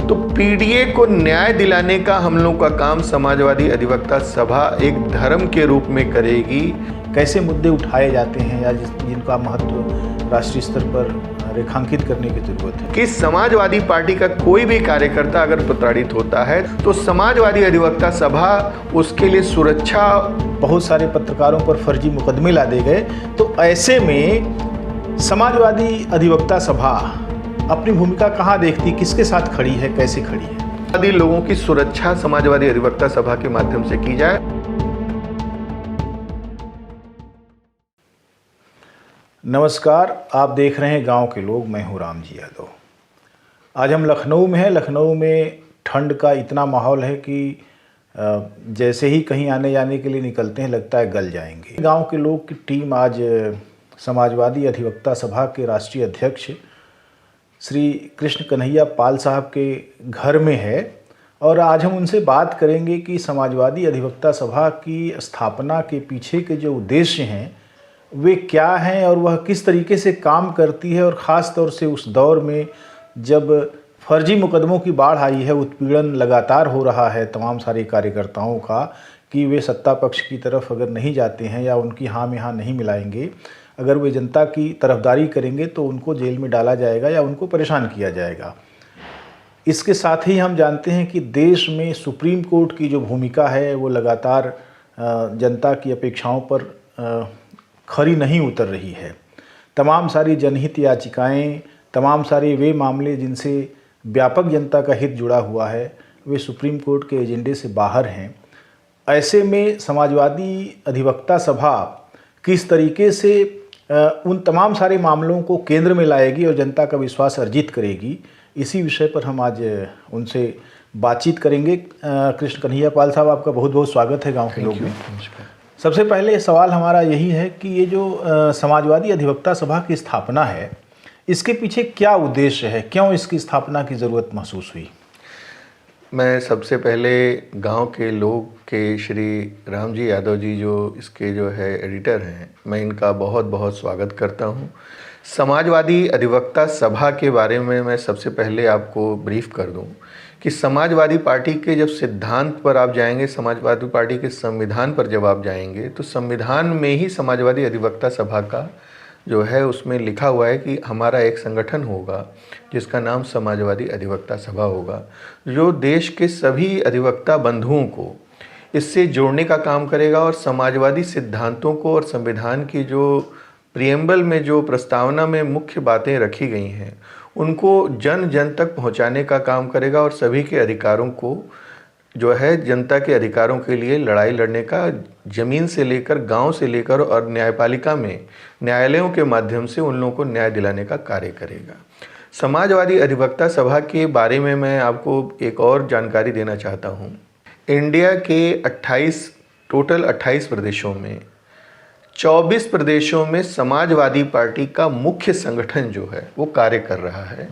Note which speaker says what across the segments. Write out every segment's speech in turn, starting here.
Speaker 1: तो पीडीए को न्याय दिलाने का हम लोग का काम समाजवादी अधिवक्ता सभा एक धर्म के रूप में करेगी।
Speaker 2: कैसे मुद्दे उठाए जाते हैं या जिनका महत्व राष्ट्रीय स्तर पर रेखांकित करने की जरूरत है
Speaker 1: कि समाजवादी पार्टी का कोई भी कार्यकर्ता अगर प्रताड़ित होता है तो समाजवादी अधिवक्ता सभा उसके लिए सुरक्षा।
Speaker 2: बहुत सारे पत्रकारों पर फर्जी मुकदमे लादे गए, तो ऐसे में समाजवादी अधिवक्ता सभा अपनी भूमिका कहाँ देखती, किसके साथ खड़ी है, कैसे खड़ी है?
Speaker 1: आदि लोगों की सुरक्षा समाजवादी अधिवक्ता सभा के माध्यम से की जाए।
Speaker 2: नमस्कार, आप देख रहे हैं गांव के लोग। मैं हूं रामजी यादव। आज हम लखनऊ में हैं। लखनऊ में ठंड का इतना माहौल है कि जैसे ही कहीं आने जाने के लिए निकलते हैं लगता है गल जाएंगे। गांव के लोग की टीम आज समाजवादी अधिवक्ता सभा के राष्ट्रीय अध्यक्ष श्री कृष्ण कन्हैया पाल साहब के घर में है और आज हम उनसे बात करेंगे कि समाजवादी अधिवक्ता सभा की स्थापना के पीछे के जो उद्देश्य हैं वे क्या हैं और वह किस तरीके से काम करती है, और ख़ास तौर से उस दौर में जब फर्जी मुकदमों की बाढ़ आई है, उत्पीड़न लगातार हो रहा है तमाम सारे कार्यकर्ताओं का कि वे सत्ता पक्ष की तरफ अगर नहीं जाते हैं या उनकी हाँ में हाँ नहीं मिलाएंगे, अगर वे जनता की तरफदारी करेंगे तो उनको जेल में डाला जाएगा या उनको परेशान किया जाएगा। इसके साथ ही हम जानते हैं कि देश में सुप्रीम कोर्ट की जो भूमिका है वो लगातार जनता की अपेक्षाओं पर खरी नहीं उतर रही है। तमाम सारी जनहित याचिकाएं, तमाम सारे वे मामले जिनसे व्यापक जनता का हित जुड़ा हुआ है, वे सुप्रीम कोर्ट के एजेंडे से बाहर हैं। ऐसे में समाजवादी अधिवक्ता सभा किस तरीके से उन तमाम सारे मामलों को केंद्र में लाएगी और जनता का विश्वास अर्जित करेगी, इसी विषय पर हम आज उनसे बातचीत करेंगे। कृष्ण कन्हैया पाल साहब, आपका बहुत बहुत स्वागत है गांव के लोग में। सबसे पहले सवाल हमारा यही है कि ये जो समाजवादी अधिवक्ता सभा की स्थापना है, इसके पीछे क्या उद्देश्य है, क्यों इसकी स्थापना की ज़रूरत महसूस हुई?
Speaker 1: मैं सबसे पहले गांव के लोग के श्री रामजी यादव जी जो इसके जो है एडिटर हैं, मैं इनका बहुत बहुत स्वागत करता हूं। समाजवादी अधिवक्ता सभा के बारे में मैं सबसे पहले आपको ब्रीफ कर दूं कि समाजवादी पार्टी के जब सिद्धांत पर आप जाएंगे, समाजवादी पार्टी के संविधान पर जब आप जाएंगे तो संविधान में ही समाजवादी अधिवक्ता सभा का जो है उसमें लिखा हुआ है कि हमारा एक संगठन होगा जिसका नाम समाजवादी अधिवक्ता सभा होगा, जो देश के सभी अधिवक्ता बंधुओं को इससे जोड़ने का काम करेगा और समाजवादी सिद्धांतों को और संविधान की जो प्रियम्बल में जो प्रस्तावना में मुख्य बातें रखी गई हैं उनको जन जन तक पहुंचाने का काम करेगा और सभी के अधिकारों को जो है जनता के अधिकारों के लिए लड़ाई लड़ने का, ज़मीन से लेकर गांव से लेकर और न्यायपालिका में न्यायालयों के माध्यम से उन लोगों को न्याय दिलाने का कार्य करेगा। समाजवादी अधिवक्ता सभा के बारे में मैं आपको एक और जानकारी देना चाहता हूं। इंडिया के टोटल 28 प्रदेशों में 24 प्रदेशों में समाजवादी पार्टी का मुख्य संगठन जो है वो कार्य कर रहा है।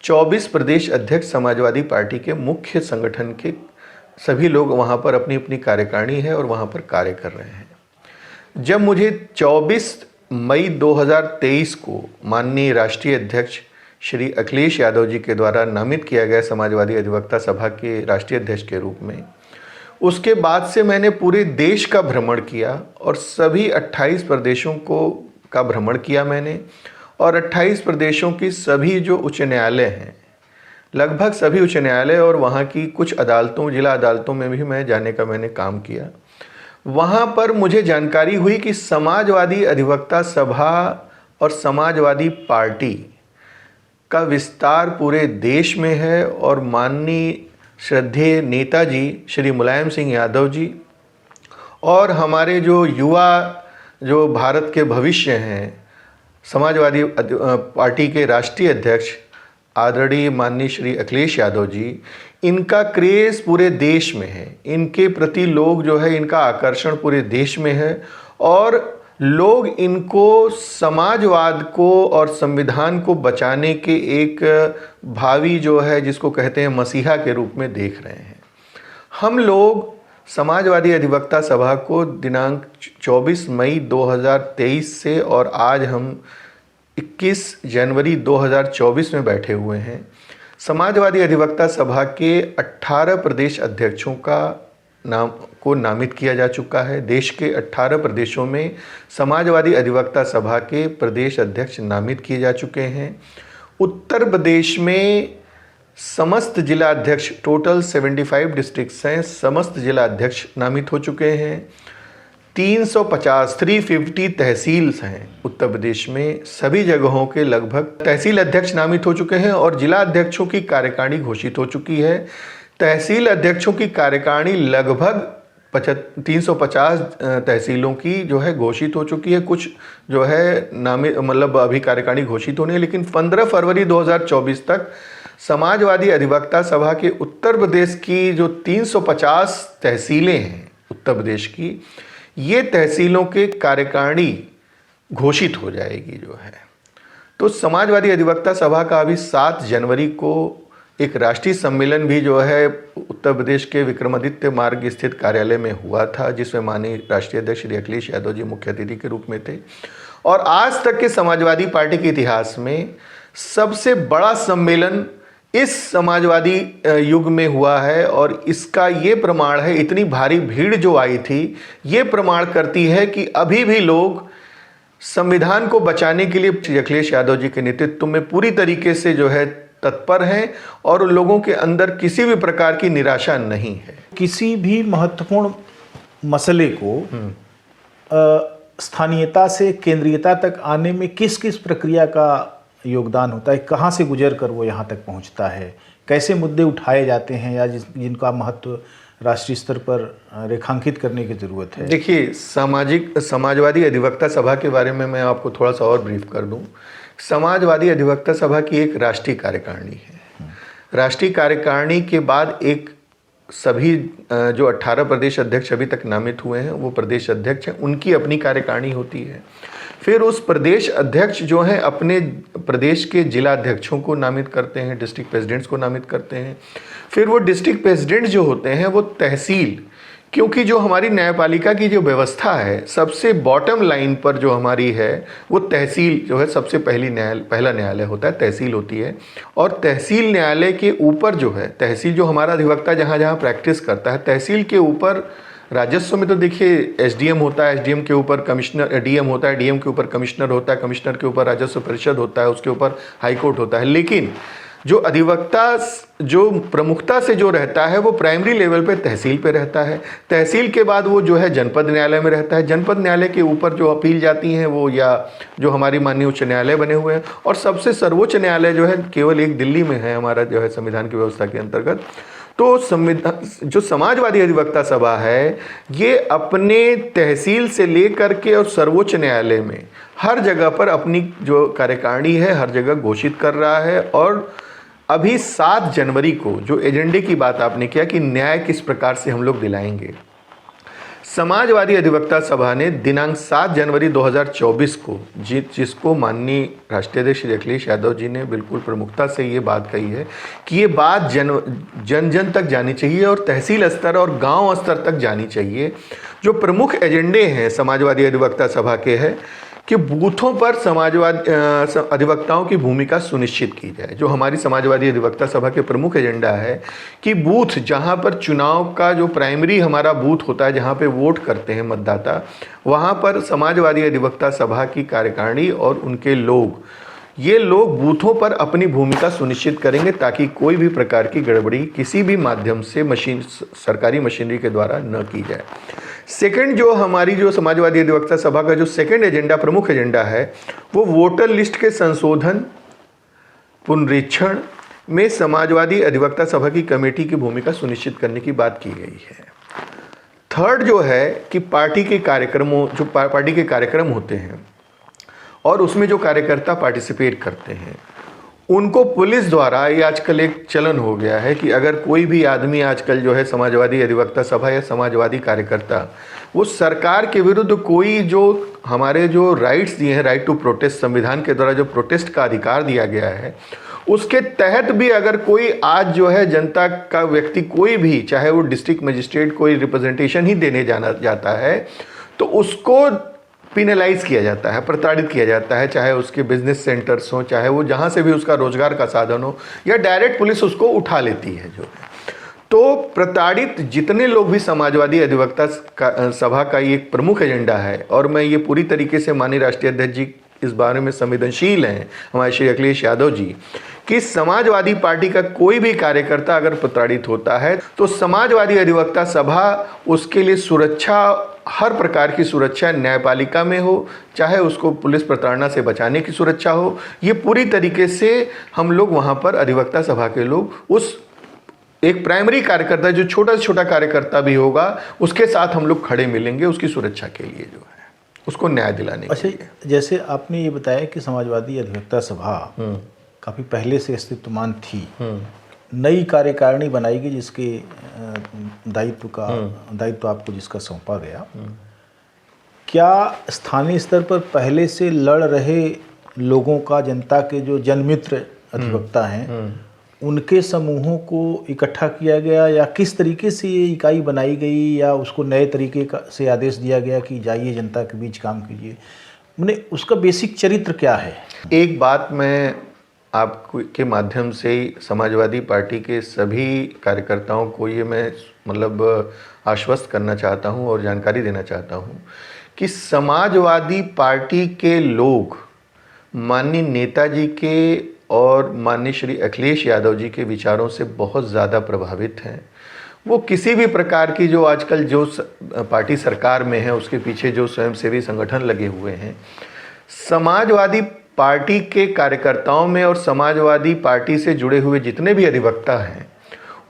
Speaker 1: 24 प्रदेश अध्यक्ष समाजवादी पार्टी के मुख्य संगठन के सभी लोग वहाँ पर अपनी अपनी कार्यकारिणी है और वहाँ पर कार्य कर रहे हैं। जब मुझे 24 मई 2023 को माननीय राष्ट्रीय अध्यक्ष श्री अखिलेश यादव जी के द्वारा नामित किया गया समाजवादी अधिवक्ता सभा के राष्ट्रीय अध्यक्ष के रूप में, उसके बाद से मैंने पूरे देश का भ्रमण किया और सभी 28 प्रदेशों का भ्रमण किया मैंने, और 28 प्रदेशों की सभी जो उच्च न्यायालय हैं, लगभग सभी उच्च न्यायालय और वहाँ की कुछ अदालतों, जिला अदालतों में भी मैं जाने का मैंने काम किया। वहाँ पर मुझे जानकारी हुई कि समाजवादी अधिवक्ता सभा और समाजवादी पार्टी का विस्तार पूरे देश में है और माननीय श्रद्धेय नेताजी श्री मुलायम सिंह यादव जी और हमारे जो युवा जो भारत के भविष्य हैं, समाजवादी पार्टी के राष्ट्रीय अध्यक्ष आदरणीय माननीय श्री अखिलेश यादव जी, इनका क्रेज़ पूरे देश में है। इनके प्रति लोग जो है, इनका आकर्षण पूरे देश में है और लोग इनको समाजवाद को और संविधान को बचाने के एक भावी जो है जिसको कहते हैं मसीहा के रूप में देख रहे हैं। हम लोग समाजवादी अधिवक्ता सभा को दिनांक 24 मई 2023 से और आज हम 21 जनवरी 2024 में बैठे हुए हैं। समाजवादी अधिवक्ता सभा के 18 प्रदेश अध्यक्षों का नामित किया जा चुका है। देश के 18 प्रदेशों में समाजवादी अधिवक्ता सभा के प्रदेश अध्यक्ष नामित किए जा चुके हैं। उत्तर प्रदेश में समस्त जिला अध्यक्ष, टोटल 75 डिस्ट्रिक्ट्स हैं, समस्त जिला अध्यक्ष नामित हो चुके हैं। 350 तहसील्स हैं उत्तर प्रदेश में, सभी जगहों के लगभग तहसील अध्यक्ष नामित हो चुके हैं और जिला अध्यक्षों की कार्यकारिणी घोषित हो चुकी है। तहसील अध्यक्षों की कार्यकारिणी लगभग 350 तहसीलों की जो है घोषित हो चुकी है। कुछ जो है नामित मतलब अभी कार्यकारिणी घोषित होने, लेकिन 15 फरवरी 2024 तक समाजवादी अधिवक्ता सभा के उत्तर प्रदेश की जो 350 तहसीलें हैं उत्तर प्रदेश की, ये तहसीलों के कार्यकारिणी घोषित हो जाएगी जो है। तो समाजवादी अधिवक्ता सभा का अभी 7 जनवरी को एक राष्ट्रीय सम्मेलन भी जो है उत्तर प्रदेश के विक्रमादित्य मार्ग स्थित कार्यालय में हुआ था, जिसमें माननीय राष्ट्रीय अध्यक्ष श्री अखिलेश यादव जी मुख्य अतिथि के रूप में थे। और आज तक के समाजवादी पार्टी के इतिहास में सबसे बड़ा सम्मेलन इस समाजवादी युग में हुआ है और इसका ये प्रमाण है, इतनी भारी भीड़ जो आई थी, ये प्रमाण करती है कि अभी भी लोग संविधान को बचाने के लिए श्री अखिलेश यादव जी के नेतृत्व में पूरी तरीके से जो है तत्पर हैं और लोगों के अंदर किसी भी प्रकार की निराशा नहीं है।
Speaker 2: किसी भी महत्वपूर्ण मसले को स्थानीयता से केंद्रीयता तक आने में किस किस प्रक्रिया का योगदान होता है, कहाँ से गुजर कर वो यहाँ तक पहुँचता है, कैसे मुद्दे उठाए जाते हैं या जिनका महत्व राष्ट्रीय स्तर पर रेखांकित करने की ज़रूरत है?
Speaker 1: देखिए, समाजवादी अधिवक्ता सभा के बारे में मैं आपको थोड़ा सा और ब्रीफ कर दूं। समाजवादी अधिवक्ता सभा की एक राष्ट्रीय कार्यकारिणी है। राष्ट्रीय कार्यकारिणी के बाद एक सभी जो 18 प्रदेश अध्यक्ष अभी तक नामित हुए हैं वो प्रदेश अध्यक्ष हैं, उनकी अपनी कार्यकारिणी होती है। फिर उस प्रदेश अध्यक्ष जो हैं अपने प्रदेश के जिला अध्यक्षों को नामित करते हैं, डिस्ट्रिक्ट प्रेसिडेंट्स को नामित करते हैं। फिर वो डिस्ट्रिक्ट प्रेसिडेंट जो होते हैं वो तहसील, क्योंकि जो हमारी न्यायपालिका की जो व्यवस्था है सबसे बॉटम लाइन पर जो हमारी है वो तहसील जो है सबसे पहला न्यायालय होता है, तहसील होती है। और तहसील न्यायालय के ऊपर जो है तहसील, जो हमारा अधिवक्ता जहाँ जहाँ प्रैक्टिस करता है, तहसील के ऊपर राजस्व में तो देखिए एसडीएम होता है, एसडीएम के ऊपर कमिश्नर, डीएम होता है, डीएम के ऊपर कमिश्नर होता है, कमिश्नर के ऊपर राजस्व परिषद होता है, उसके ऊपर हाईकोर्ट होता है। लेकिन जो अधिवक्ता जो प्रमुखता से जो रहता है वो प्राइमरी लेवल पे तहसील पे रहता है। तहसील के बाद वो जो है जनपद न्यायालय में रहता है। जनपद न्यायालय के ऊपर जो अपील जाती हैं वो या जो हमारी माननीय उच्च न्यायालय बने हुए हैं, और सबसे सर्वोच्च न्यायालय जो है केवल एक दिल्ली में है हमारा जो है संविधान की व्यवस्था के अंतर्गत। तो जो समाजवादी अधिवक्ता सभा है ये अपने तहसील से लेकर के और सर्वोच्च न्यायालय में हर जगह पर अपनी जो कार्यकारिणी है हर जगह घोषित कर रहा है। और अभी 7 जनवरी को जो एजेंडे की बात आपने किया कि न्याय किस प्रकार से हम लोग दिलाएंगे, समाजवादी अधिवक्ता सभा ने दिनांक 7 जनवरी 2024 को जिसको माननीय राष्ट्रीय अध्यक्ष श्री अखिलेश यादव जी ने बिल्कुल प्रमुखता से ये बात कही है कि ये बात जन जन तक जानी चाहिए और तहसील स्तर और गांव स्तर तक जानी चाहिए। जो प्रमुख एजेंडे हैं समाजवादी अधिवक्ता सभा के हैं कि बूथों पर अधिवक्ताओं की भूमिका सुनिश्चित की जाए। जो हमारी समाजवादी अधिवक्ता सभा के प्रमुख एजेंडा है कि बूथ जहां पर चुनाव का जो प्राइमरी हमारा बूथ होता है, जहां पे वोट करते हैं मतदाता, वहां पर समाजवादी अधिवक्ता सभा की कार्यकारिणी और उनके लोग, ये लोग बूथों पर अपनी भूमिका सुनिश्चित करेंगे ताकि कोई भी प्रकार की गड़बड़ी किसी भी माध्यम से सरकारी मशीनरी के द्वारा न की जाए। सेकंड, जो हमारी जो समाजवादी अधिवक्ता सभा का जो सेकंड एजेंडा, प्रमुख एजेंडा है, वो वोटर लिस्ट के संशोधन पुनरीक्षण में समाजवादी अधिवक्ता सभा की कमेटी की भूमिका सुनिश्चित करने की बात की गई है। थर्ड जो है कि पार्टी के कार्यक्रम होते हैं और उसमें जो कार्यकर्ता पार्टिसिपेट करते हैं उनको पुलिस द्वारा, ये आजकल एक चलन हो गया है कि अगर कोई भी आदमी आजकल जो है समाजवादी अधिवक्ता सभा या समाजवादी कार्यकर्ता वो सरकार के विरुद्ध कोई जो हमारे जो राइट्स दिए हैं, राइट टू प्रोटेस्ट, संविधान के द्वारा जो प्रोटेस्ट का अधिकार दिया गया है, उसके तहत भी अगर कोई आज जो है जनता का व्यक्ति कोई भी, चाहे वो डिस्ट्रिक्ट मजिस्ट्रेट कोई रिप्रेजेंटेशन ही देने जाता है, तो उसको पिनलाइज किया जाता है, प्रताड़ित किया जाता है, चाहे उसके बिजनेस सेंटर्स हों, चाहे वो जहाँ से भी उसका रोजगार का साधन हो, या डायरेक्ट पुलिस उसको उठा लेती है जो है। तो प्रताड़ित जितने लोग भी समाजवादी अधिवक्ता सभा का ये एक प्रमुख एजेंडा है, और मैं ये पूरी तरीके से माननीय राष्ट्रीय अध्यक्ष जी इस बारे में संवेदनशील हैं, हमारे श्री अखिलेश यादव जी, कि समाजवादी पार्टी का कोई भी कार्यकर्ता अगर प्रताड़ित होता है तो समाजवादी अधिवक्ता सभा उसके लिए सुरक्षा, हर प्रकार की सुरक्षा, न्यायपालिका में हो, चाहे उसको पुलिस प्रताड़ना से बचाने की सुरक्षा हो, ये पूरी तरीके से हम लोग वहाँ पर अधिवक्ता सभा के लोग उस एक प्राइमरी कार्यकर्ता, जो छोटा से छोटा कार्यकर्ता भी होगा, उसके साथ हम लोग खड़े मिलेंगे उसकी सुरक्षा के लिए, जो है उसको न्याय दिलाने के लिए।
Speaker 2: जैसे आपने ये बताया कि समाजवादी अधिवक्ता सभा काफ़ी पहले से अस्तित्वमान थी, नई कार्यकारिणी बनाई गई जिसके दायित्व आपको जिसका सौंपा गया, क्या स्थानीय स्तर पर पहले से लड़ रहे लोगों का, जनता के जो जनमित्र अधिवक्ता हैं, उनके समूहों को इकट्ठा किया गया, या किस तरीके से ये इकाई बनाई गई, या उसको नए तरीके से आदेश दिया गया कि जाइए जनता के बीच काम कीजिए? मैंने उसका बेसिक चरित्र क्या है?
Speaker 1: एक बात मैं आपके माध्यम से समाजवादी पार्टी के सभी कार्यकर्ताओं को ये मैं मतलब आश्वस्त करना चाहता हूँ और जानकारी देना चाहता हूँ कि समाजवादी पार्टी के लोग माननीय नेताजी के और माननीय श्री अखिलेश यादव जी के विचारों से बहुत ज़्यादा प्रभावित हैं। वो किसी भी प्रकार की जो आजकल जो पार्टी सरकार में है उसके पीछे जो स्वयंसेवी संगठन लगे हुए हैं, समाजवादी पार्टी के कार्यकर्ताओं में और समाजवादी पार्टी से जुड़े हुए जितने भी अधिवक्ता हैं,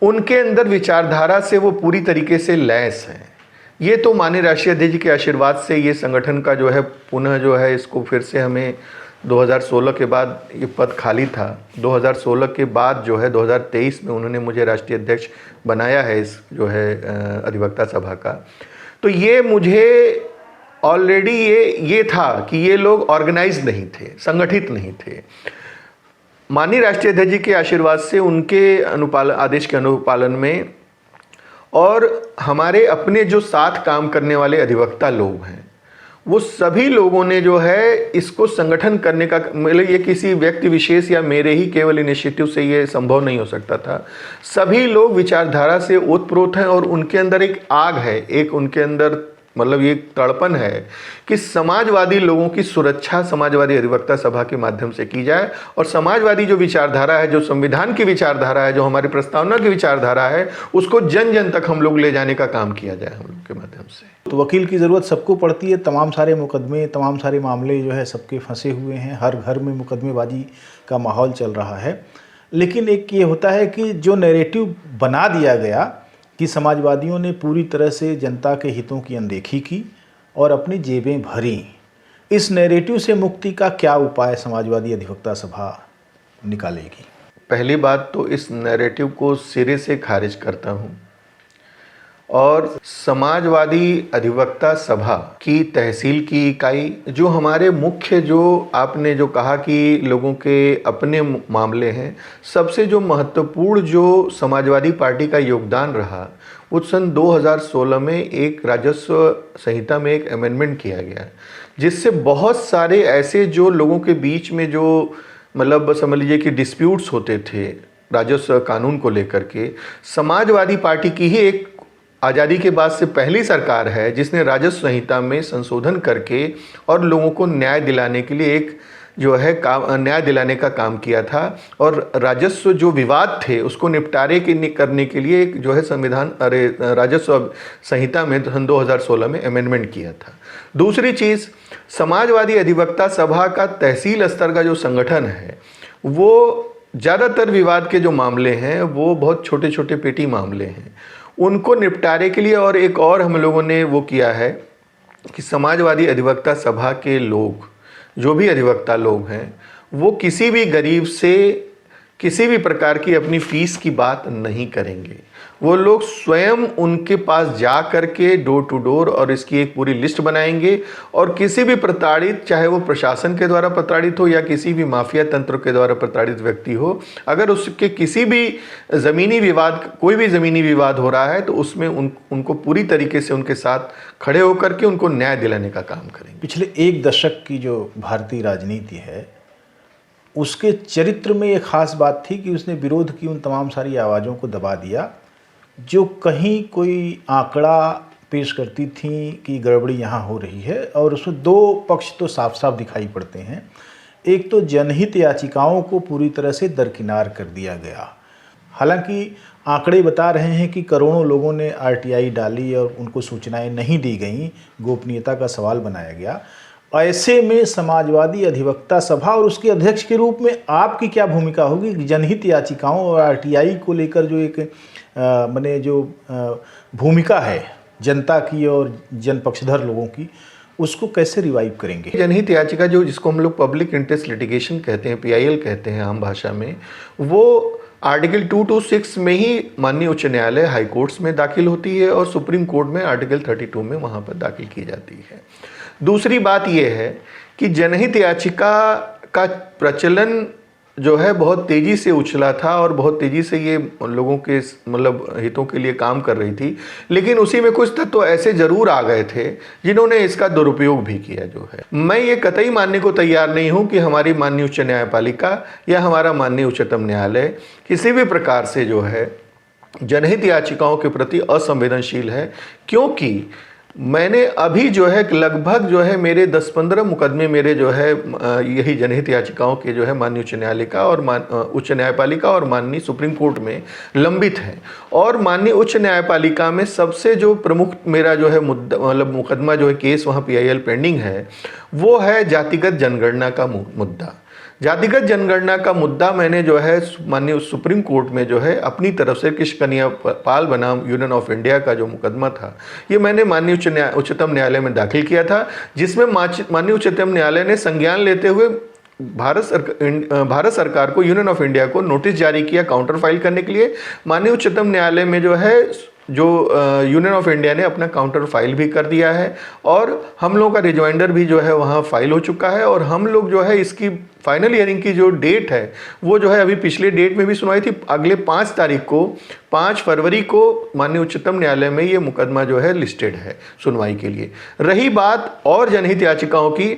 Speaker 1: उनके अंदर विचारधारा से वो पूरी तरीके से लैस हैं। ये तो माननीय राष्ट्रीय अध्यक्ष जी के आशीर्वाद से ये संगठन का जो है पुनः जो है इसको फिर से हमें 2016 के बाद ये पद खाली था, 2016 के बाद जो है 2023 में उन्होंने मुझे राष्ट्रीय अध्यक्ष बनाया है इस जो है अधिवक्ता सभा का। तो ये मुझे ऑलरेडी ये था कि ये लोग ऑर्गेनाइज नहीं थे, संगठित नहीं थे। माननीय राष्ट्रीय अध्यक्ष जी के आशीर्वाद से उनके आदेश के अनुपालन में और हमारे अपने जो साथ काम करने वाले अधिवक्ता लोग हैं, वो सभी लोगों ने जो है इसको संगठन करने का, मतलब ये किसी व्यक्ति विशेष या मेरे ही केवल इनिशिएटिव से ये संभव नहीं हो सकता था। सभी लोग विचारधारा से ओतप्रोत हैं और उनके अंदर एक आग है, एक उनके अंदर मतलब ये तड़पन है कि समाजवादी लोगों की सुरक्षा समाजवादी अधिवक्ता सभा के माध्यम से की जाए, और समाजवादी जो विचारधारा है, जो संविधान की विचारधारा है, जो हमारी प्रस्तावना की विचारधारा है, उसको जन जन तक हम लोग ले जाने का काम किया जाए हम लोग के माध्यम से।
Speaker 2: तो वकील की ज़रूरत सबको पड़ती है, तमाम सारे मुकदमे, तमाम सारे मामले जो है सबके फंसे हुए हैं, हर घर में मुकदमेबाजी का माहौल चल रहा है। लेकिन एक ये होता है कि जो नैरेटिव बना दिया गया कि समाजवादियों ने पूरी तरह से जनता के हितों की अनदेखी की और अपनी जेबें भरी, इस नैरेटिव से मुक्ति का क्या उपाय समाजवादी अधिवक्ता सभा निकालेगी?
Speaker 1: पहली बात तो इस नैरेटिव को सिरे से खारिज करता हूँ, और समाजवादी अधिवक्ता सभा की तहसील की इकाई, जो हमारे मुख्य, जो आपने जो कहा कि लोगों के अपने मामले हैं, सबसे जो महत्वपूर्ण जो समाजवादी पार्टी का योगदान रहा, वो सन 2016 में एक राजस्व संहिता में एक अमेंडमेंट किया गया, जिससे बहुत सारे ऐसे जो लोगों के बीच में जो मतलब समझ लीजिए कि डिस्प्यूट्स होते थे राजस्व कानून को लेकर के, समाजवादी पार्टी की ही एक आज़ादी के बाद से पहली सरकार है जिसने राजस्व संहिता में संशोधन करके और लोगों को न्याय दिलाने के लिए एक जो है न्याय दिलाने का काम किया था, और राजस्व जो विवाद थे उसको निपटारे करने के लिए एक जो है राजस्व संहिता में सन 2016 में अमेंडमेंट किया था। दूसरी चीज़, समाजवादी अधिवक्ता सभा का तहसील स्तर का जो संगठन है, वो ज़्यादातर विवाद के जो मामले हैं वो बहुत छोटे छोटे पेटी मामले हैं, उनको निपटारे के लिए और एक और हम लोगों ने वो किया है कि समाजवादी अधिवक्ता सभा के लोग, जो भी अधिवक्ता लोग हैं, वो किसी भी गरीब से किसी भी प्रकार की अपनी फीस की बात नहीं करेंगे। वो लोग स्वयं उनके पास जा करके डोर टू डोर और इसकी एक पूरी लिस्ट बनाएंगे और किसी भी प्रताड़ित, चाहे वो प्रशासन के द्वारा प्रताड़ित हो या किसी भी माफिया तंत्र के द्वारा प्रताड़ित व्यक्ति हो, अगर उसके किसी भी ज़मीनी विवाद, कोई भी ज़मीनी विवाद हो रहा है तो उसमें उनको पूरी तरीके से उनके साथ खड़े होकर के उनको न्याय दिलाने का काम करेंगे।
Speaker 2: पिछले एक दशक की जो भारतीय राजनीति है उसके चरित्र में एक ख़ास बात थी कि उसने विरोध की उन तमाम सारी आवाज़ों को दबा दिया जो कहीं कोई आंकड़ा पेश करती थी कि गड़बड़ी यहाँ हो रही है, और उसमें दो पक्ष तो साफ साफ दिखाई पड़ते हैं। एक तो जनहित याचिकाओं को पूरी तरह से दरकिनार कर दिया गया। हालांकि आंकड़े बता रहे हैं कि करोड़ों लोगों ने आरटीआई डाली और उनको सूचनाएं नहीं दी गईं, गोपनीयता का सवाल बनाया गया। ऐसे में समाजवादी अधिवक्ता सभा और उसके अध्यक्ष के रूप में आपकी क्या भूमिका होगी? जनहित याचिकाओं और आरटीआई को लेकर जो एक भूमिका है जनता की और जनपक्षधर लोगों की, उसको कैसे रिवाइव करेंगे?
Speaker 1: जनहित याचिका जो जिसको हम लोग पब्लिक इंटरेस्ट लिटिगेशन कहते हैं, PIL कहते हैं आम भाषा में, वो आर्टिकल 226 में ही माननीय उच्च न्यायालय हाई कोर्ट्स में दाखिल होती है और सुप्रीम कोर्ट में आर्टिकल 32 में वहाँ पर दाखिल की जाती है। दूसरी बात यह है कि जनहित याचिका का प्रचलन जो है बहुत तेज़ी से उछला था और बहुत तेज़ी से ये लोगों के हितों के लिए काम कर रही थी, लेकिन उसी में कुछ तत्व तो ऐसे ज़रूर आ गए थे जिन्होंने इसका दुरुपयोग भी किया। जो है, मैं ये कतई मानने को तैयार नहीं हूँ कि हमारी माननीय उच्च न्यायपालिका या हमारा माननीय उच्चतम न्यायालय किसी भी प्रकार से जो है जनहित याचिकाओं के प्रति असंवेदनशील है, क्योंकि मैंने अभी जो है लगभग जो है मेरे 10-15 मुकदमे मेरे जो है यही जनहित याचिकाओं के जो है माननीय उच्च न्यायालिका और उच्च न्यायपालिका और माननीय सुप्रीम कोर्ट में लंबित हैं। और माननीय उच्च न्यायपालिका में सबसे जो प्रमुख मेरा जो है मुकदमा जो है केस वहाँ PIL पेंडिंग है, वो है जातिगत जनगणना का मुद्दा। जातिगत जनगणना का मुद्दा मैंने जो है माननीय सुप्रीम कोर्ट में जो है अपनी तरफ से कृष्ण कन्हैया पाल बनाम यूनियन ऑफ इंडिया का जो मुकदमा था, ये मैंने माननीय उच्चतम न्यायालय में दाखिल किया था, जिसमें माननीय उच्चतम न्यायालय ने संज्ञान लेते हुए भारत सरकार को, यूनियन ऑफ इंडिया को नोटिस जारी किया काउंटर फाइल करने के लिए। माननीय उच्चतम न्यायालय में जो है यूनियन ऑफ इंडिया ने अपना काउंटर फाइल भी कर दिया है और हम लोगों का रिजॉइंडर भी जो है वहाँ फाइल हो चुका है। और हम लोग जो है इसकी फाइनल हियरिंग की जो डेट है वो जो है अभी पिछले डेट में भी सुनवाई थी, अगले 5 फरवरी को माननीय उच्चतम न्यायालय में ये मुकदमा जो है लिस्टेड है सुनवाई के लिए। रही बात और जनहित याचिकाओं की,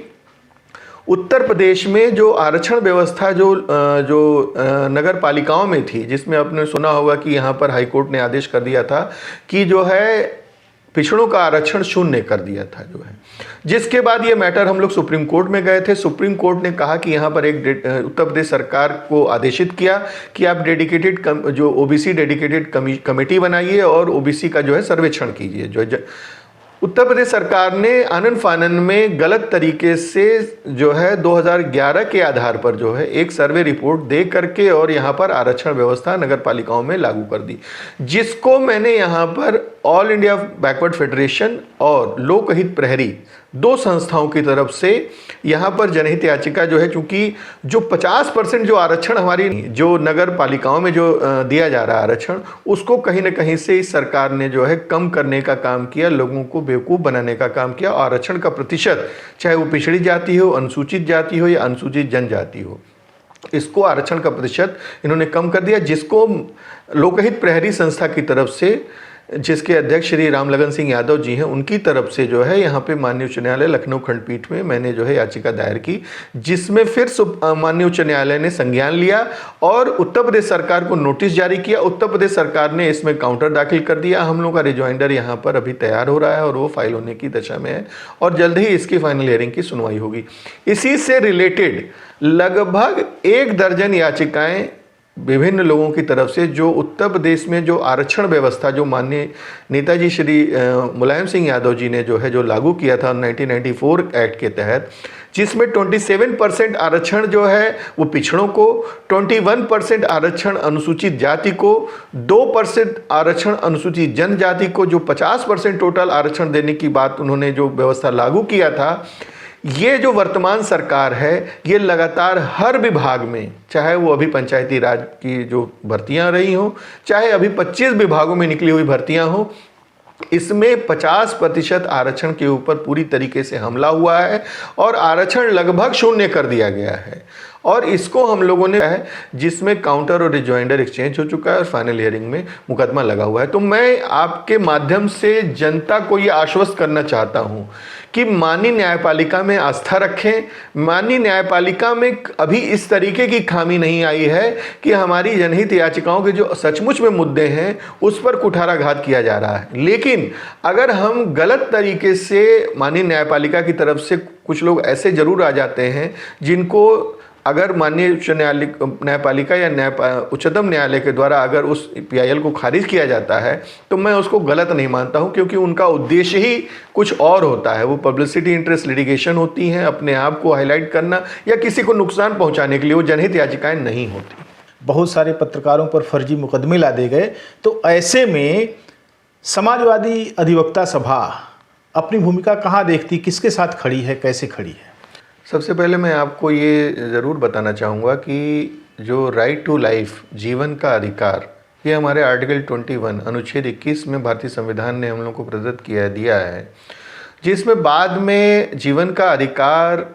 Speaker 1: उत्तर प्रदेश में जो आरक्षण व्यवस्था जो नगर पालिकाओं में थी, जिसमें आपने सुना होगा कि यहाँ पर हाईकोर्ट ने आदेश कर दिया था कि जो है पिछड़ों का आरक्षण शून्य कर दिया था जो है, जिसके बाद ये मैटर हम लोग सुप्रीम कोर्ट में गए थे। सुप्रीम कोर्ट ने कहा कि यहाँ पर एक उत्तर प्रदेश सरकार को आदेशित किया कि आप डेडिकेटेड जो OBC डेडिकेटेड कमेटी बनाइए और OBC का जो है सर्वेक्षण कीजिए। जो उत्तर प्रदेश सरकार ने आनन फानन में गलत तरीके से जो है 2011 के आधार पर जो है एक सर्वे रिपोर्ट दे करके और यहाँ पर आरक्षण व्यवस्था नगर पालिकाओं में लागू कर दी, जिसको मैंने यहाँ पर ऑल इंडिया बैकवर्ड फेडरेशन और लोकहित प्रहरी 2 संस्थाओं की तरफ से यहाँ पर जनहित याचिका जो है, चूँकि जो 50% जो आरक्षण हमारी जो नगर पालिकाओं में जो दिया जा रहा है आरक्षण, उसको कहीं ना कहीं से इस सरकार ने जो है कम करने का काम किया, लोगों को बेवकूफ़ बनाने का काम किया। आरक्षण का प्रतिशत, चाहे वो पिछड़ी जाति हो, अनुसूचित जाति हो या अनुसूचित जनजाति हो, इसको आरक्षण का प्रतिशत इन्होंने कम कर दिया, जिसको लोकहित प्रहरी संस्था की तरफ से, जिसके अध्यक्ष श्री रामलगन सिंह यादव जी हैं, उनकी तरफ से जो है यहाँ पे माननीय उच्च न्यायालय लखनऊ खंडपीठ में मैंने जो है याचिका दायर की, जिसमें फिर माननीय उच्च न्यायालय ने संज्ञान लिया और उत्तर प्रदेश सरकार को नोटिस जारी किया। उत्तर प्रदेश सरकार ने इसमें काउंटर दाखिल कर दिया। हम लोग का रिजॉइंडर यहाँ पर अभी तैयार हो रहा है और वो फाइल होने की दशा में है और जल्द ही इसकी फाइनल हियरिंग की सुनवाई होगी। इसी से रिलेटेड लगभग 1 दर्जन याचिकाएँ विभिन्न लोगों की तरफ से, जो उत्तर प्रदेश में जो आरक्षण व्यवस्था जो माननीय नेताजी श्री मुलायम सिंह यादव जी ने जो लागू किया था 1994 एक्ट के तहत, जिसमें 27% आरक्षण जो है वो पिछड़ों को, 21% आरक्षण अनुसूचित जाति को, 2% आरक्षण अनुसूचित जनजाति को, जो 50% टोटल आरक्षण देने की बात उन्होंने जो व्यवस्था लागू किया था, ये जो वर्तमान सरकार है ये लगातार हर विभाग में, चाहे वो अभी पंचायती राज की जो भर्तियां रही हों, चाहे अभी 25 विभागों में निकली हुई भर्तियां हों, इसमें 50% आरक्षण के ऊपर पूरी तरीके से हमला हुआ है और आरक्षण लगभग शून्य कर दिया गया है। और इसको हम लोगों ने है जिसमें काउंटर और रिजॉइंडर एक्सचेंज हो चुका है और फाइनल हियरिंग में मुकदमा लगा हुआ है। तो मैं आपके माध्यम से जनता को ये आश्वस्त करना चाहता हूँ कि माननीय न्यायपालिका में आस्था रखें। माननीय न्यायपालिका में अभी इस तरीके की खामी नहीं आई है कि हमारी जनहित याचिकाओं के जो सचमुच में मुद्दे हैं उस पर कुठाराघात किया जा रहा है। लेकिन अगर हम गलत तरीके से माननीय न्यायपालिका की तरफ से कुछ लोग ऐसे जरूर आ जाते हैं जिनको अगर माननीय उच्च न्यायपालिका या उच्चतम न्यायालय के द्वारा अगर उस पीआईएल को खारिज किया जाता है तो मैं उसको गलत नहीं मानता हूं, क्योंकि उनका उद्देश्य ही कुछ और होता है। वो पब्लिसिटी इंटरेस्ट लिटिगेशन होती हैं, अपने आप को हाईलाइट करना या किसी को नुकसान पहुंचाने के लिए, वो जनहित याचिकाएं नहीं होती।
Speaker 2: बहुत सारे पत्रकारों पर फर्जी मुकदमे ला दिए गए, तो ऐसे में समाजवादी अधिवक्ता सभा अपनी भूमिका कहाँ देखती, किसके साथ खड़ी है, कैसे खड़ी है?
Speaker 1: सबसे पहले मैं आपको ये ज़रूर बताना चाहूँगा कि जो राइट टू लाइफ, जीवन का अधिकार, ये हमारे आर्टिकल 21 अनुच्छेद 21 में भारतीय संविधान ने हम लोग को प्रदत्त दिया है, जिसमें बाद में जीवन का अधिकार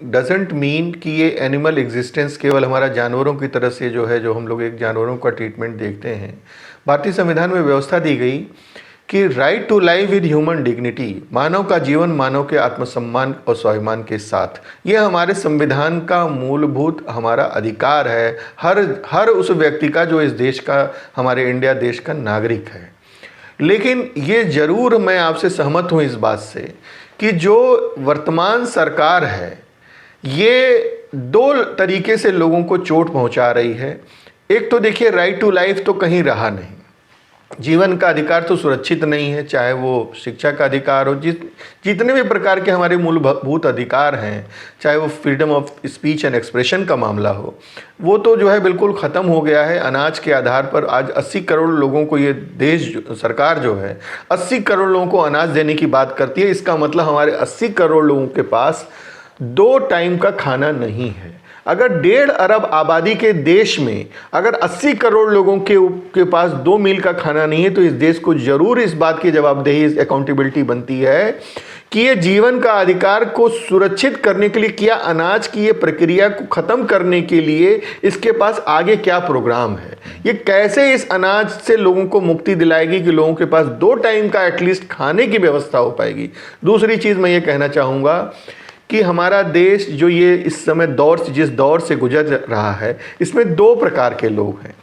Speaker 1: डजेंट मीन कि ये एनिमल एग्जिस्टेंस केवल हमारा जानवरों की तरह से जो है, जो हम लोग एक जानवरों का ट्रीटमेंट देखते हैं। भारतीय संविधान में व्यवस्था दी गई कि right to life with human dignity, मानव का जीवन मानव के आत्मसम्मान और स्वाभिमान के साथ, ये हमारे संविधान का मूलभूत हमारा अधिकार है, हर उस व्यक्ति का जो इस देश का, हमारे इंडिया देश का नागरिक है। लेकिन ये जरूर मैं आपसे सहमत हूँ इस बात से कि जो वर्तमान सरकार है ये दो तरीके से लोगों को चोट पहुँचा रही है। एक तो देखिए, राइट टू लाइफ तो कहीं रहा नहीं, जीवन का अधिकार तो सुरक्षित नहीं है, चाहे वो शिक्षा का अधिकार हो, जितने भी प्रकार के हमारे मूलभूत अधिकार हैं, चाहे वो freedom of speech and expression का मामला हो, वो तो जो है बिल्कुल ख़त्म हो गया है। अनाज के आधार पर आज 80 करोड़ लोगों को ये देश सरकार जो है 80 करोड़ लोगों को अनाज देने की बात करती है। इसका मतलब हमारे 80 करोड़ लोगों के पास 2 टाइम का खाना नहीं है। अगर 1.5 अरब आबादी के देश में अगर 80 करोड़ लोगों के पास 2 मील का खाना नहीं है, तो इस देश को जरूर इस बात की जवाबदेही, इस अकाउंटेबिलिटी बनती है कि ये जीवन का अधिकार को सुरक्षित करने के लिए क्या अनाज की ये प्रक्रिया को ख़त्म करने के लिए इसके पास आगे क्या प्रोग्राम है, ये कैसे इस अनाज से लोगों को मुक्ति दिलाएगी कि लोगों के पास 2 टाइम का एटलीस्ट खाने की व्यवस्था हो पाएगी। दूसरी चीज़ मैं ये कहना चाहूँगा कि हमारा देश जो ये इस समय जिस दौर से गुजर रहा है, इसमें 2 प्रकार के लोग हैं।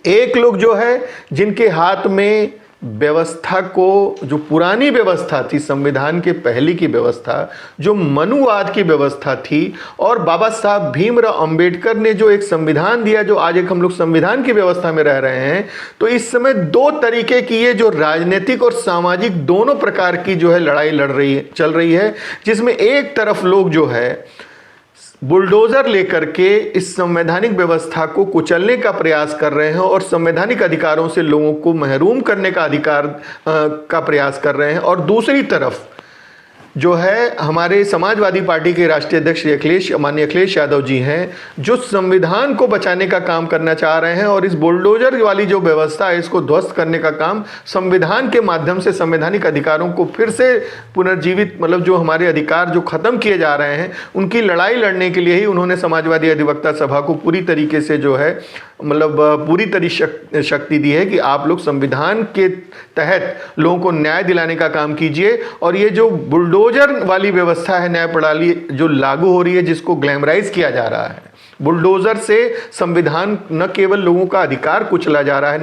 Speaker 1: एक लोग जो है जिनके हाथ में व्यवस्था को, जो पुरानी व्यवस्था थी, संविधान के पहले की व्यवस्था, जो मनुवाद की व्यवस्था थी, और बाबा साहब भीमराव अंबेडकर ने जो एक संविधान दिया, जो आज एक हम लोग संविधान की व्यवस्था में रह रहे हैं। तो इस समय 2 तरीके की ये जो राजनीतिक और सामाजिक दोनों प्रकार की जो है लड़ाई चल रही है, जिसमें एक तरफ लोग जो है बुलडोजर लेकर के इस संवैधानिक व्यवस्था को कुचलने का प्रयास कर रहे हैं और संवैधानिक अधिकारों से लोगों को महरूम करने का अधिकार का प्रयास कर रहे हैं, और दूसरी तरफ जो है हमारे समाजवादी पार्टी के राष्ट्रीय अध्यक्ष माननीय अखिलेश यादव जी हैं, जो संविधान को बचाने का काम करना चाह रहे हैं और इस बुलडोजर वाली जो व्यवस्था है इसको ध्वस्त करने का काम संविधान के माध्यम से संवैधानिक अधिकारों को फिर से पुनर्जीवित, मतलब जो हमारे अधिकार जो खत्म किए जा रहे हैं उनकी लड़ाई लड़ने के लिए ही उन्होंने समाजवादी अधिवक्ता सभा को पूरी तरीके से जो है पूरी तरह शक्ति दी है कि आप लोग संविधान के तहत लोगों को न्याय दिलाने का काम कीजिए। और ये जो बुलडोजर वाली व्यवस्था है न्याय प्रणाली जो लागू हो रही है, जिसको ग्लैमराइज किया जा रहा है, बुलडोजर से संविधान न केवल लोगों का अधिकार कुचला जा रहा है,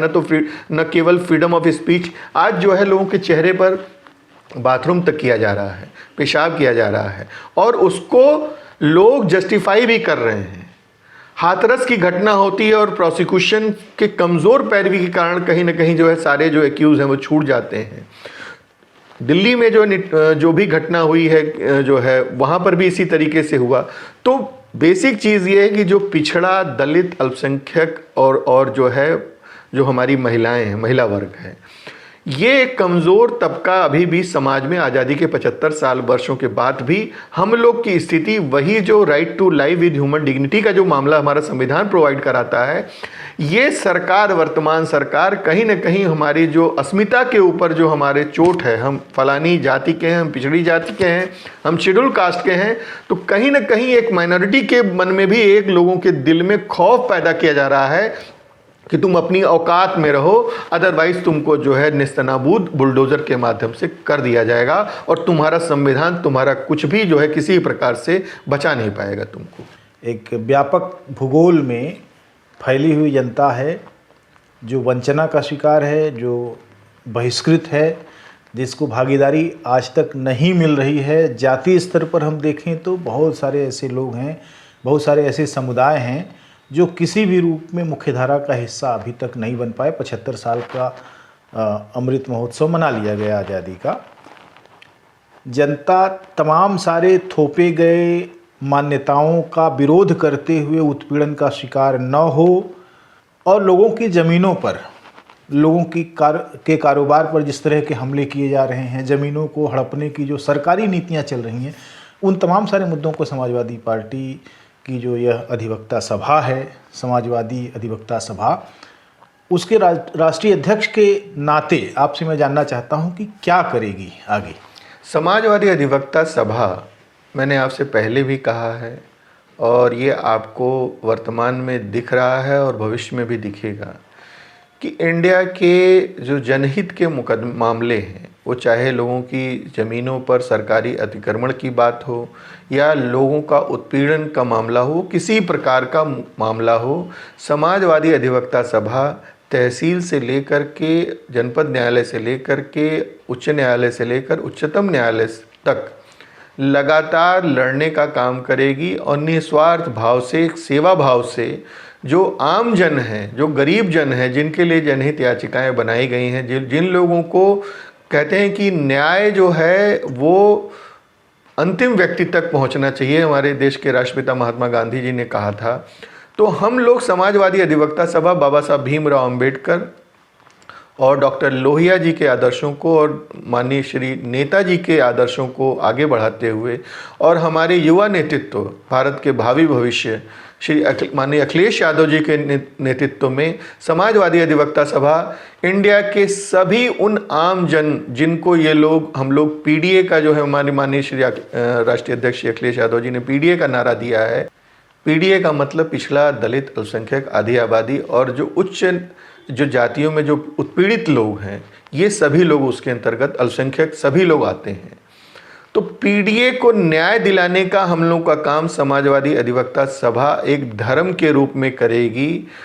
Speaker 1: न केवल फ्रीडम ऑफ स्पीच, आज जो है लोगों के चेहरे पर बाथरूम तक किया जा रहा है, पेशाब किया जा रहा है, और उसको लोग जस्टिफाई भी कर रहे हैं। हाथरस की घटना होती है और प्रोसिक्यूशन के कमज़ोर पैरवी के कारण कहीं ना कहीं जो है सारे जो एक्यूज़ हैं वो छूट जाते हैं। दिल्ली में जो भी घटना हुई है जो है वहाँ पर भी इसी तरीके से हुआ। तो बेसिक चीज़ ये है कि जो पिछड़ा, दलित, अल्पसंख्यक और जो है जो हमारी महिलाएं हैं, महिला वर्ग है, ये एक कमज़ोर तबका अभी भी समाज में आज़ादी के 75 साल वर्षों के बाद भी हम लोग की स्थिति वही जो right to live with human dignity का जो मामला हमारा संविधान प्रोवाइड कराता है, ये सरकार, वर्तमान सरकार कहीं ना कहीं हमारी जो अस्मिता के ऊपर जो हमारे चोट है, हम फलानी जाति के हैं, हम पिछड़ी जाति के हैं, हम शेड्यूल कास्ट के हैं, तो कहीं ना कहीं एक माइनॉरिटी के मन में भी एक लोगों के दिल में खौफ पैदा किया जा रहा है कि तुम अपनी औकात में रहो, अदरवाइज तुमको जो है निस्तनाबूद बुलडोज़र के माध्यम से कर दिया जाएगा और तुम्हारा संविधान, तुम्हारा कुछ भी जो है किसी प्रकार से बचा नहीं पाएगा तुमको।
Speaker 2: एक व्यापक भूगोल में फैली हुई जनता है जो वंचना का शिकार है, जो बहिष्कृत है, जिसको भागीदारी आज तक नहीं मिल रही है। जातीय स्तर पर हम देखें तो बहुत सारे ऐसे लोग हैं, बहुत सारे ऐसे समुदाय हैं जो किसी भी रूप में मुख्यधारा का हिस्सा अभी तक नहीं बन पाए। 75 साल का अमृत महोत्सव मना लिया गया आज़ादी का। जनता तमाम सारे थोपे गए मान्यताओं का विरोध करते हुए उत्पीड़न का शिकार न हो और लोगों की ज़मीनों पर, लोगों की कारोबार पर जिस तरह के हमले किए जा रहे हैं, ज़मीनों को हड़पने की जो सरकारी नीतियां चल रही हैं, उन तमाम सारे मुद्दों को समाजवादी पार्टी की जो यह अधिवक्ता सभा है, समाजवादी अधिवक्ता सभा, उसके राष्ट्रीय अध्यक्ष के नाते आपसे मैं जानना चाहता हूं कि क्या करेगी आगे।
Speaker 1: समाजवादी अधिवक्ता सभा, मैंने आपसे पहले भी कहा है और ये आपको वर्तमान में दिख रहा है और भविष्य में भी दिखेगा कि इंडिया के जो जनहित के मामले हैं, वो चाहे लोगों की ज़मीनों पर सरकारी अतिक्रमण की बात हो या लोगों का उत्पीड़न का मामला हो, किसी प्रकार का मामला हो, समाजवादी अधिवक्ता सभा तहसील से लेकर के, जनपद न्यायालय से लेकर के, उच्च न्यायालय से लेकर उच्चतम न्यायालय तक लगातार लड़ने का काम करेगी और निस्वार्थ भाव से, सेवा भाव से जो आम जन हैं, जो गरीब जन हैं, जिनके लिए जनहित याचिकाएं बनाई गई हैं, जिन लोगों को कहते हैं कि न्याय जो है वो अंतिम व्यक्ति तक पहुंचना चाहिए, हमारे देश के राष्ट्रपिता महात्मा गांधी जी ने कहा था। तो हम लोग समाजवादी अधिवक्ता सभा बाबा साहब भीमराव अंबेडकर और डॉक्टर लोहिया जी के आदर्शों को और माननीय श्री नेताजी के आदर्शों को आगे बढ़ाते हुए और हमारे युवा नेतृत्व, भारत के भावी भविष्य श्री माननीय अखिलेश यादव जी के नेतृत्व में समाजवादी अधिवक्ता सभा इंडिया के सभी उन आम जन जिनको ये लोग, हम लोग पीडीए का जो है, हमारे माननीय श्री राष्ट्रीय अध्यक्ष श्री अखिलेश यादव जी ने पीडीए का नारा दिया है। पीडीए का मतलब पिछड़ा, दलित, अल्पसंख्यक, आधी आबादी और जो उच्च जो जातियों में जो उत्पीड़ित लोग हैं, ये सभी लोग उसके अंतर्गत, अल्पसंख्यक सभी लोग आते हैं। तो पीडीए को न्याय दिलाने का हम लोग का काम समाजवादी अधिवक्ता सभा एक धर्म के रूप में करेगी।